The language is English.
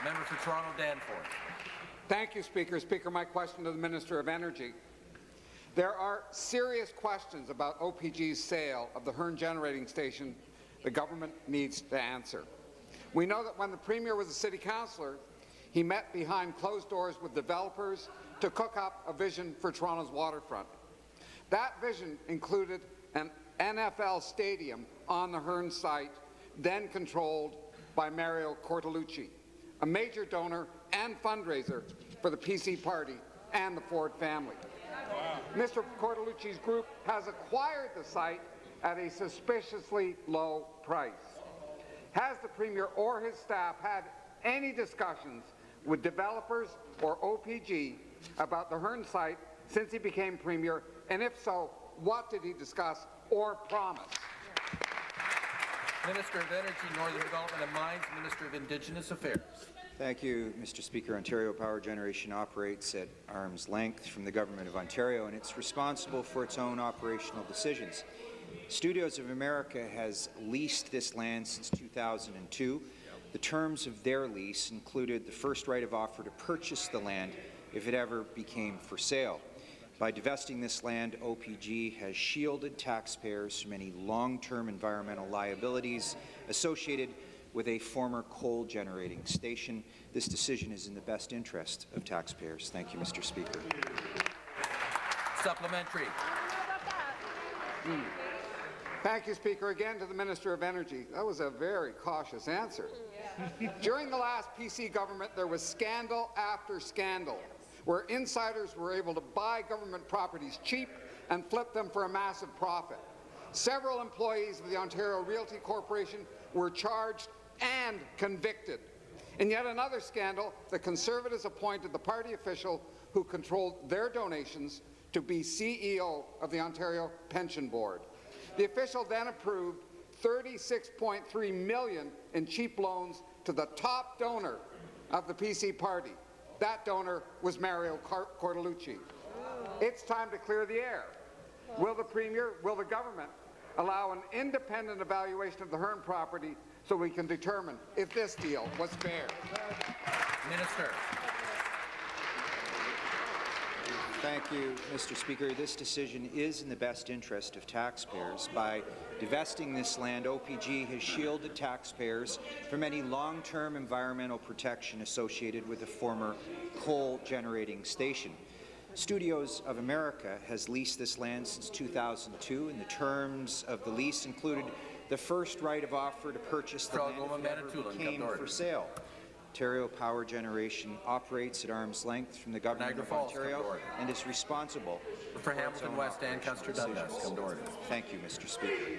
Member for Toronto Danforth. Thank you, Speaker. Speaker, my question to the Minister of Energy. There are serious questions about OPG's sale of the Hearn generating station the government needs to answer. We know that when the Premier was a City Councillor, he met behind closed doors with developers to cook up a vision for Toronto's waterfront. That vision included an NFL stadium on the Hearn site, then controlled by Mario Cortellucci, a major donor and fundraiser for the PC Party and the Ford family. Wow. Mr. Cortellucci's group has acquired the site at a suspiciously low price. Has the Premier or his staff had any discussions with developers or OPG about the Hearn site since he became Premier, and if so, what did he discuss or promise? Minister of Energy, Northern Development and Mines, Minister of Indigenous Affairs. Thank you, Mr. Speaker. Ontario Power Generation operates at arm's length from the Government of Ontario, and it's responsible for its own operational decisions. Studios of America has leased this land since 2002. The terms of their lease included the first right of offer to purchase the land if it ever became for sale. By divesting this land, OPG has shielded taxpayers from any long-term environmental liabilities associated with a former coal-generating station. This decision is in the best interest of taxpayers. Thank you, Mr. Speaker. Supplementary. Thank you, Speaker. Again to the Minister of Energy. That was a very cautious answer. During the last PC government, there was scandal after scandal, where insiders were able to buy government properties cheap and flip them for a massive profit. Several employees of the Ontario Realty Corporation were charged and convicted. In yet another scandal, the Conservatives appointed the party official who controlled their donations to be CEO of the Ontario Pension Board. The official then approved $36.3 million in cheap loans to the top donor of the PC Party. That donor was Mario Cortellucci. It's time to clear the air. Will the Premier, will the government allow an independent evaluation of the Hearn property so we can determine if this deal was fair? Minister. Thank you, Mr. Speaker. This decision is in the best interest of taxpayers. By divesting this land, OPG has shielded taxpayers from any long-term environmental protection associated with a former coal-generating station. Studios of America has leased this land since 2002, and the terms of the lease included the first right of offer to purchase the land if it ever became for sale. Ontario Power Generation operates at arm's length from the Government of Ontario and is responsible for Hamilton West and Custer Dundas. Thank you, Mr. Speaker.